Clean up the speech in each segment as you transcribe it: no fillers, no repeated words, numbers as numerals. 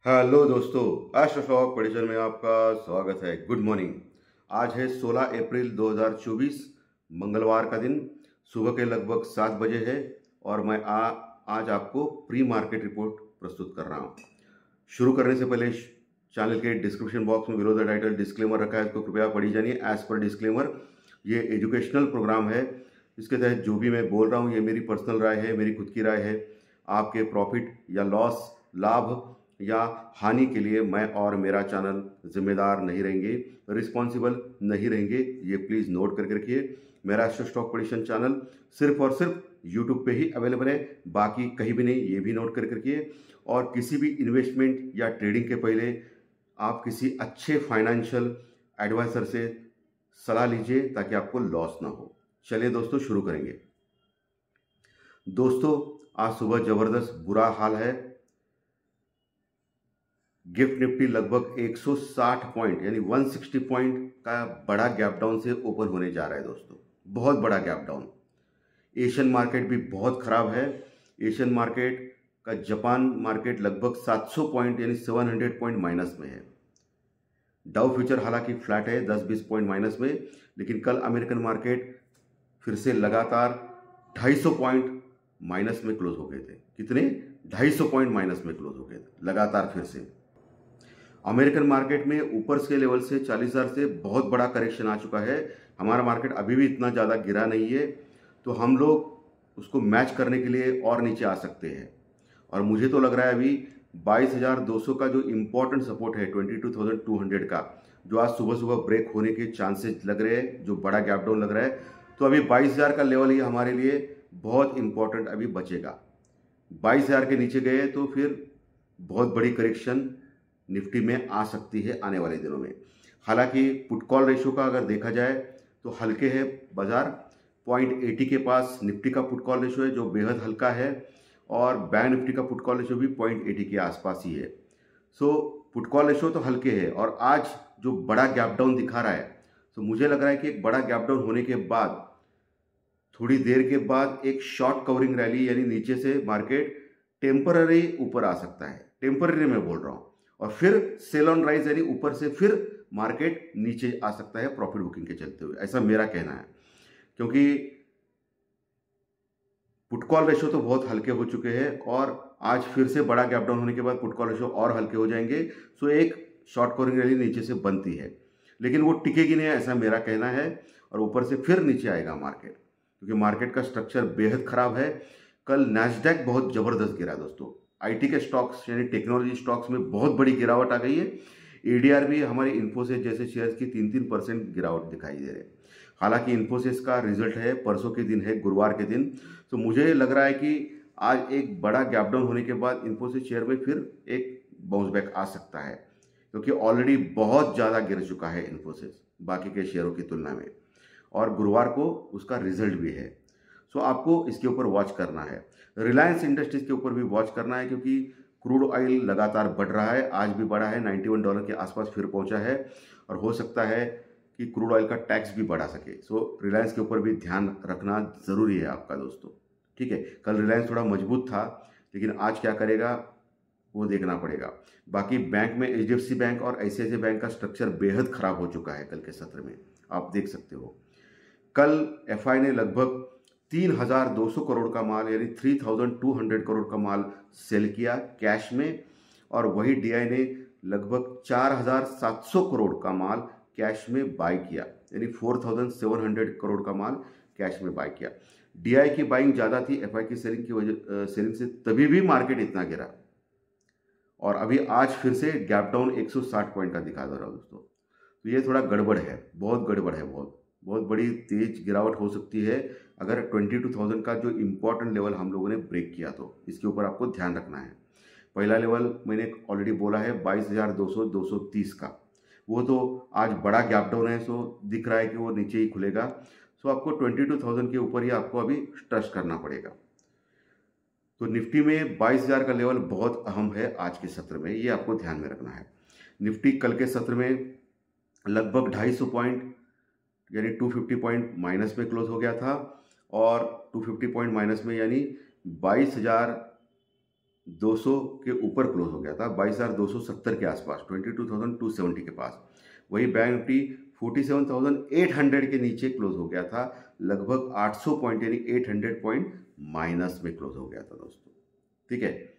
Hello दोस्तों, astro stock prediction में आपका स्वागत है। Good morning. आज है 16 अप्रैल 2024, मंगलवार का दिन। सुबह के लगभग 7 बजे है और मैं आज आपको प्री मार्केट रिपोर्ट प्रस्तुत कर रहा हूँ। शुरू करने से पहले चैनल के डिस्क्रिप्शन बॉक्स में बिलो द टाइटल डिस्क्लेमर रखा है, इसको कृपया पढ़ी जानिए। एज पर डिस्क्लेमर, ये एजुकेशनल प्रोग्राम है। इसके तहत जो भी मैं बोल रहा हूँ ये मेरी पर्सनल राय है, मेरी खुद की राय है। आपके प्रॉफिट या लॉस, लाभ या हानि के लिए मैं और मेरा चैनल जिम्मेदार नहीं रहेंगे, रिस्पॉन्सिबल नहीं रहेंगे। ये प्लीज़ नोट करके रखिए। मेरा एस्ट्रो स्टॉक प्रेडिक्शन चैनल सिर्फ और सिर्फ यूट्यूब पे ही अवेलेबल है, बाकी कहीं भी नहीं, ये भी नोट करके रखिए। और किसी भी इन्वेस्टमेंट या ट्रेडिंग के पहले आप किसी अच्छे फाइनेंशियल एडवाइजर से सलाह लीजिए ताकि आपको लॉस ना हो। चलिए दोस्तों, शुरू करेंगे। दोस्तों, आज सुबह ज़बरदस्त बुरा हाल है। गिफ्ट निफ्टी लगभग 160 पॉइंट यानी 160 पॉइंट का बड़ा गैप डाउन से ओपन होने जा रहा है दोस्तों, बहुत बड़ा गैप डाउन। एशियन मार्केट भी बहुत खराब है। एशियन मार्केट का जापान मार्केट लगभग 700 पॉइंट यानी 700 पॉइंट माइनस में है। डाउ फ्यूचर हालांकि फ्लैट है 10-20 पॉइंट माइनस में, लेकिन कल अमेरिकन मार्केट फिर से लगातार 250 पॉइंट माइनस में क्लोज हो गए थे। कितने? 250 पॉइंट माइनस में क्लोज हो गए थे लगातार। फिर से अमेरिकन मार्केट में ऊपर के लेवल से 40,000 से बहुत बड़ा करेक्शन आ चुका है। हमारा मार्केट अभी भी इतना ज़्यादा गिरा नहीं है, तो हम लोग उसको मैच करने के लिए और नीचे आ सकते हैं। और मुझे तो लग रहा है अभी 22,200 का जो इम्पोर्टेंट सपोर्ट है 22,200 का, जो आज सुबह सुबह ब्रेक होने के चांसेस लग रहे हैं, जो बड़ा गैप डाउन लग रहा है, तो अभी 22,000 का लेवल ही हमारे लिए बहुत इंपॉर्टेंट अभी बचेगा। 22,000 के नीचे गए तो फिर बहुत बड़ी करेक्शन निफ्टी में आ सकती है आने वाले दिनों में। हालांकि पुट कॉल रेशियो का अगर देखा जाए तो हल्के है बाजार। 0.80 के पास निफ्टी का पुट कॉल रेशियो है जो बेहद हल्का है, और बैंक निफ्टी का पुट कॉल रेशियो भी 0.80 के आसपास ही है। सो पुट कॉल रेशियो तो हल्के है, और आज जो बड़ा गैप डाउन दिखा रहा है, तो मुझे लग रहा है कि एक बड़ा गैप डाउन होने के बाद थोड़ी देर के बाद एक शॉर्ट कवरिंग रैली यानी नीचे से मार्केट टेम्पररी ऊपर आ सकता है। टेम्पररी मैं बोल रहा हूँ। और फिर सेल ऑन राइज यानी ऊपर से फिर मार्केट नीचे आ सकता है प्रॉफिट बुकिंग के चलते हुए, ऐसा मेरा कहना है। क्योंकि पुट कॉल रेशियो तो बहुत हल्के हो चुके हैं, और आज फिर से बड़ा गैप डाउन होने के बाद पुट कॉल रेशियो और हल्के हो जाएंगे। सो एक शॉर्ट कवरिंग रैली नीचे से बनती है, लेकिन वो टिकेगी नहीं, ऐसा मेरा कहना है। और ऊपर से फिर नीचे आएगा मार्केट, क्योंकि मार्केट का स्ट्रक्चर बेहद खराब है। कल नैस्डैक बहुत ज़बरदस्त गिरा दोस्तों। आईटी के स्टॉक्स यानी टेक्नोलॉजी स्टॉक्स में बहुत बड़ी गिरावट आ गई है। एडीआर भी हमारे इन्फोसिस जैसे शेयर्स की 3-3% गिरावट दिखाई दे रहे हैं। हालांकि इन्फोसिस का रिजल्ट है परसों के दिन, है गुरुवार के दिन, तो मुझे लग रहा है कि आज एक बड़ा गैप डाउन होने के बाद इन्फोसिस शेयर में फिर एक बाउंस बैक आ सकता है, क्योंकि ऑलरेडी बहुत ज़्यादा गिर चुका है इन्फोसिस बाकी के शेयरों की तुलना में, और गुरुवार को उसका रिजल्ट भी है। सो आपको इसके ऊपर वॉच करना है। रिलायंस इंडस्ट्रीज के ऊपर भी वॉच करना है, क्योंकि क्रूड ऑयल लगातार बढ़ रहा है, आज भी बढ़ा है, $91 के आसपास फिर पहुंचा है, और हो सकता है कि क्रूड ऑयल का टैक्स भी बढ़ा सके। सो रिलायंस के ऊपर भी ध्यान रखना ज़रूरी है आपका दोस्तों। ठीक है, कल रिलायंस थोड़ा मजबूत था, लेकिन आज क्या करेगा वो देखना पड़ेगा। बाकी बैंक में एचडीएफसी बैंक और आईसीआईसीआई बैंक का स्ट्रक्चर बेहद खराब हो चुका है कल के सत्र में, आप देख सकते हो। कल एफआई ने लगभग 3,200 करोड़ का माल यानी 3,200 करोड़ का माल सेल किया कैश में, और वही डीआई ने लगभग 4,700 करोड़ का माल कैश में बाय किया, यानी 4,700 करोड़ का माल कैश में बाय किया। डीआई की बाइंग ज़्यादा थी एफआई की सेलिंग की वजह सेलिंग से, तभी भी मार्केट इतना गिरा। और अभी आज फिर से गैप डाउन 160 पॉइंट का दिखा दे रहा है दोस्तों। तो ये थोड़ा गड़बड़ है, बहुत गड़बड़ है, बहुत बड़ी तेज गिरावट हो सकती है अगर 22,000 का जो इम्पोर्टेंट लेवल हम लोगों ने ब्रेक किया, तो इसके ऊपर आपको ध्यान रखना है। पहला लेवल मैंने ऑलरेडी बोला है 22,200-230 का, वो तो आज बड़ा गैप डाउन है, सो दिख रहा है कि वो नीचे ही खुलेगा। सो आपको 22,000 के ऊपर ही आपको अभी ट्रस्ट करना पड़ेगा। तो निफ्टी में 22,000 का लेवल बहुत अहम है आज के सत्र में, ये आपको ध्यान में रखना है। निफ्टी कल के सत्र में लगभग 250 पॉइंट यानी 250 पॉइंट माइनस में क्लोज हो गया था, और 250 पॉइंट माइनस में यानी 2200 के ऊपर क्लोज हो गया था, 22,270 के आसपास, 22,270 के पास। वही बैंक निफ्टी 47,800 के नीचे क्लोज हो गया था, लगभग 800 पॉइंट यानी 800 पॉइंट माइनस में क्लोज हो गया था दोस्तों, ठीक है।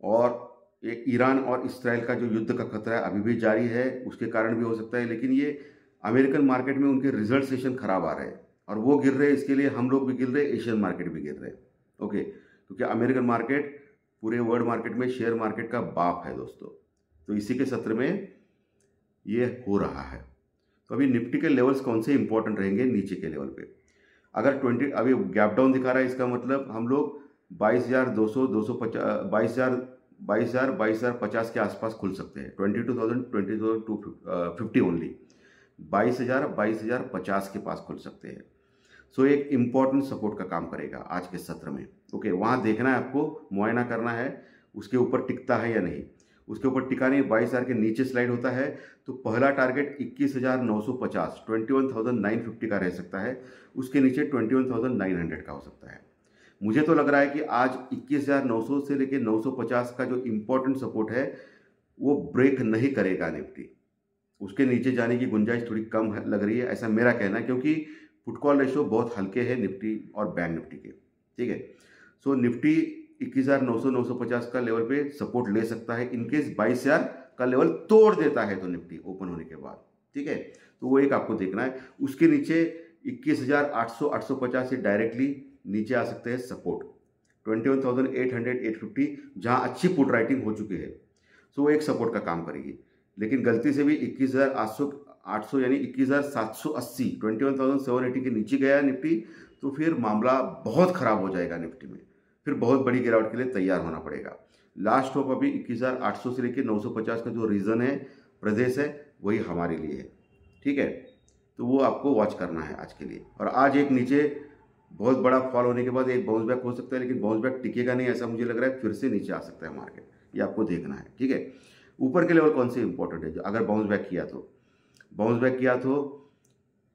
और ये ईरान और इसराइल का जो युद्ध का खतरा है अभी भी जारी है, उसके कारण भी हो सकता है, लेकिन ये अमेरिकन मार्केट में उनके रिजल्ट सेशन खराब आ रहे हैं और वो गिर रहे हैं, इसके लिए हम लोग भी गिर रहे हैं, एशियन मार्केट भी गिर रहे हैं, ओके। क्योंकि अमेरिकन मार्केट पूरे वर्ल्ड मार्केट में शेयर मार्केट का बाप है दोस्तों, तो इसी के सत्र में ये हो रहा है। तो अभी निफ्टी के लेवल्स कौन से इंपॉर्टेंट रहेंगे नीचे के लेवल पे? अगर 20 अभी गैप डाउन दिखा रहा है, इसका मतलब हम लोग 22,200 250 22,050 के आसपास खुल सकते हैं, 22,250 ओनली, 22,050 के पास खुल सकते हैं। सो एक इम्पॉर्टेंट सपोर्ट का काम करेगा आज के सत्र में, ओके। वहाँ देखना है आपको, मुआयना करना है उसके ऊपर टिकता है या नहीं। उसके ऊपर टिका नहीं, 22,000 के नीचे स्लाइड होता है तो पहला टारगेट 21,950 21,950 का रह सकता है, उसके नीचे 21,900 का हो सकता है। मुझे तो लग रहा है कि आज 21,900 से लेकर 950 का जो इम्पोर्टेंट सपोर्ट है वो ब्रेक नहीं करेगा निफ्टी, उसके नीचे जाने की गुंजाइश थोड़ी कम लग रही है, ऐसा मेरा कहना है, क्योंकि पुट कॉल रेशो बहुत हल्के हैं निफ्टी और बैंक निफ्टी के, ठीक है। सो निफ्टी 21,900 950 का लेवल पे सपोर्ट ले सकता है, इनकेस 22,000 का लेवल तोड़ देता है तो निफ्टी ओपन होने के बाद, ठीक है। तो वो एक आपको देखना है। उसके नीचे 21,800 850 से डायरेक्टली नीचे आ सकते हैं सपोर्ट, 21,800 850 जहाँ अच्छी पुट राइटिंग हो चुकी है, सो वो एक सपोर्ट का काम करेगी। लेकिन गलती से भी 21,800 यानी 21,780 21,780 के नीचे गया निफ्टी तो फिर मामला बहुत खराब हो जाएगा निफ्टी में, फिर बहुत बड़ी गिरावट के लिए तैयार होना पड़ेगा। लास्ट होप अभी 21,800 से लेकर 950 का जो रीजन है, प्रदेश है, वही हमारे लिए है, ठीक है। तो वो आपको वॉच करना है आज के लिए। और आज एक नीचे बहुत बड़ा फॉल होने के बाद एक बाउंस बैक हो सकता है, लेकिन बाउंस बैक टिकेगा नहीं ऐसा मुझे लग रहा है, फिर से नीचे आ सकता है मार्केट, ये आपको देखना है, ठीक है। ऊपर के लेवल कौन से इंपॉर्टेंट है, जो अगर बाउंस बैक किया तो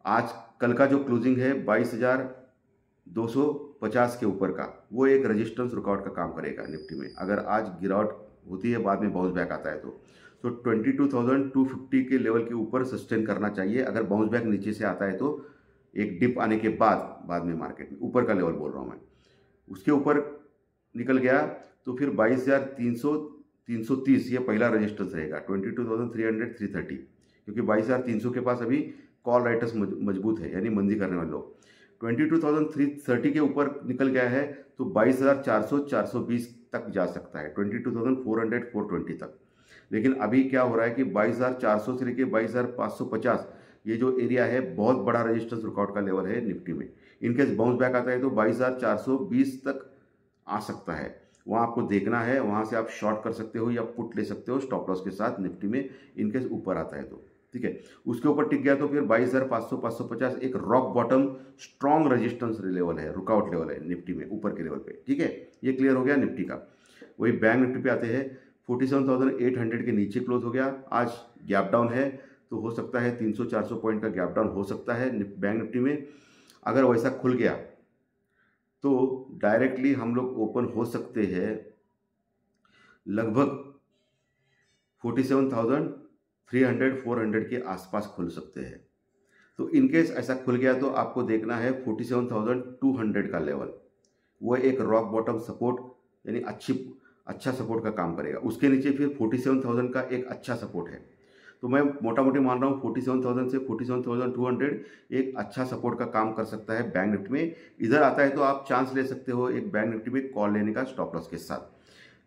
आज कल का जो क्लोजिंग है 22,250 के ऊपर का, वो एक रेजिस्टेंस रुकआउट का काम करेगा निफ्टी में। अगर आज गिरावट होती है, बाद में बाउंस बैक आता है तो 22,250 के लेवल के ऊपर सस्टेन करना चाहिए। अगर बाउंस बैक नीचे से आता है तो एक डिप आने के बाद में मार्केट में ऊपर का लेवल बोल रहा हूँ मैं, उसके ऊपर निकल गया तो फिर 22,300 330 ये पहला रेजिस्टेंस रहेगा, 22,300 330, क्योंकि 22,300 के पास अभी कॉल राइटर्स मजबूत है, यानी मंदी करने वाले लोग। 22,330 के ऊपर निकल गया है तो 22,400 420 तक जा सकता है, 22,400 420 तक। लेकिन अभी क्या हो रहा है कि 22,400 से लेकर 22,550 ये जो एरिया है बहुत बड़ा रेजिस्टेंस रुकआउट का लेवल है निफ्टी में। इनकेस बाउंस बैक आता है तो 22,420 तक आ सकता है, वहाँ आपको देखना है, वहाँ से आप शॉर्ट कर सकते हो या पुट ले सकते हो स्टॉप लॉस के साथ निफ्टी में, इनकेस ऊपर आता है तो, ठीक है। उसके ऊपर टिक गया तो फिर 22,500 550 एक rock bottom strong resistance level है, रुकआउट लेवल है निफ्टी में ऊपर के लेवल पे, ठीक है। ये क्लियर हो गया निफ्टी का। वही बैंक निफ्टी पे आते हैं, 47,800 के नीचे क्लोज हो गया, आज गैप डाउन है तो हो सकता है 300-400 पॉइंट का गैप डाउन हो सकता है बैंक निफ्टी में। अगर वैसा खुल गया तो डायरेक्टली हम लोग ओपन हो सकते हैं लगभग 47,300 400 के आसपास खुल सकते हैं। तो इनकेस ऐसा खुल गया तो आपको देखना है 47,200 का लेवल, वो एक रॉक बॉटम सपोर्ट यानी अच्छा सपोर्ट का काम करेगा। उसके नीचे फिर 47,000 का एक अच्छा सपोर्ट है, तो मैं मोटा मोटी मान रहा हूँ 47,000 से 47,200 एक अच्छा सपोर्ट का काम कर सकता है बैंक निफ्टी में। इधर आता है तो आप चांस ले सकते हो एक बैंक निफ्टी में कॉल लेने का स्टॉप लॉस के साथ।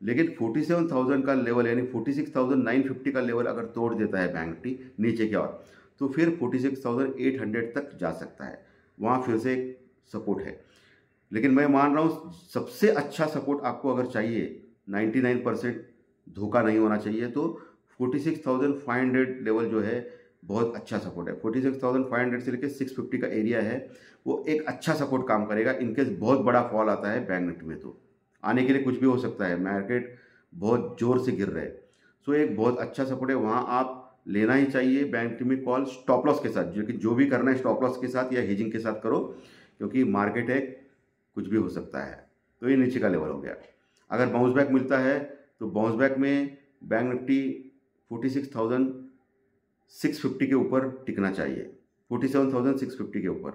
लेकिन 47,000 का लेवल यानी 46,950 का लेवल अगर तोड़ देता है बैंक निफ्टी नीचे की ओर तो फिर 46,800 तक जा सकता है, वहाँ फिर से एक सपोर्ट है। लेकिन मैं मान रहा हूँ सबसे अच्छा सपोर्ट आपको अगर चाहिए, 99% धोखा नहीं होना चाहिए, तो 46,500 लेवल जो है बहुत अच्छा सपोर्ट है। 46,500 से लेकर 650 का एरिया है, वो एक अच्छा सपोर्ट काम करेगा। इनकेस बहुत बड़ा फॉल आता है बैंक निफ्टी में तो आने के लिए कुछ भी हो सकता है, मार्केट बहुत जोर से गिर रहा है, सो एक बहुत अच्छा सपोर्ट है, वहाँ आप लेना ही चाहिए बैंक निफ्टी में कॉल स्टॉप लॉस के साथ। जो भी करना है स्टॉप लॉस के साथ या हेजिंग के साथ करो, क्योंकि मार्केट है कुछ भी हो सकता है। तो ये नीचे का लेवल हो गया। अगर बाउंस बैक मिलता है तो बाउंस बैक में बैंक निफ्टी 46,650 के ऊपर टिकना चाहिए, 47,650 के ऊपर।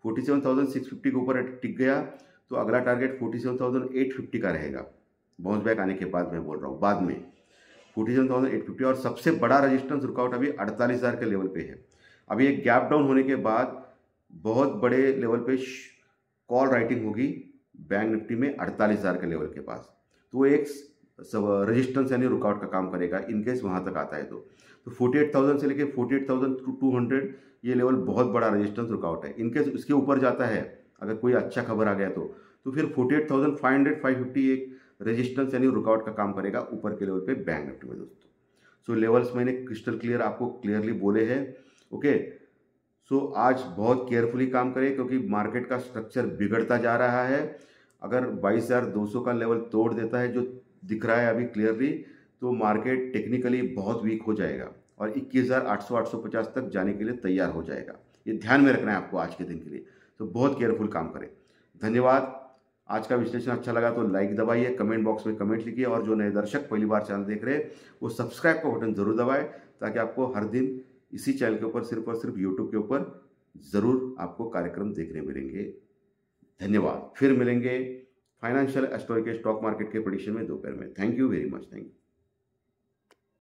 47,650 के ऊपर टिक गया तो अगला टारगेट 47,850 का रहेगा। बाउंस बैक आने के बाद मैं बोल रहा हूँ, बाद में 47,850। और सबसे बड़ा रेजिस्टेंस रुकआउट अभी 48,000 के लेवल पे है। अभी एक गैप डाउन होने के बाद बहुत बड़े लेवल पे कॉल राइटिंग होगी बैंक निफ्टी में 48,000 के लेवल के पास, तो वो एक रेजिस्टेंस यानी रुकआउट का काम करेगा इनकेस वहाँ तक आता है तो 48,000 से लेके 48,200 ये लेवल बहुत बड़ा रेजिस्टेंस रुकआउट है। इनकेस उसके ऊपर जाता है, अगर कोई अच्छा खबर आ गया तो फिर 48,500 550 एक रेजिस्टेंस यानी रुकआउट का काम करेगा ऊपर के लेवल पे बैंक निफ्टी में दोस्तों। सो लेवल्स मैंने क्रिस्टल क्लियर आपको क्लियरली बोले हैं। ओके, सो आज बहुत केयरफुली काम करें क्योंकि मार्केट का स्ट्रक्चर बिगड़ता जा रहा है। अगर 22,200 का लेवल तोड़ देता है जो दिख रहा है अभी क्लियरली, तो मार्केट टेक्निकली बहुत वीक हो जाएगा और 21,800 850 तक जाने के लिए तैयार हो जाएगा। ये ध्यान में रखना है आपको आज के दिन के लिए, तो बहुत केयरफुल काम करें। धन्यवाद। आज का विश्लेषण अच्छा लगा तो लाइक दबाइए, कमेंट बॉक्स में कमेंट लिखिए, और जो नए दर्शक पहली बार चैनल देख रहे हैं वो सब्सक्राइब का बटन जरूर दबाएं ताकि आपको हर दिन इसी चैनल के ऊपर सिर्फ और सिर्फ यूट्यूब के ऊपर ज़रूर आपको कार्यक्रम देखने मिलेंगे। धन्यवाद। फिर मिलेंगे फाइनेंशियल एस्ट्रोलॉजी के स्टॉक मार्केट के प्रेडिक्शन में दोपहर में। Thank you very much. Thank you.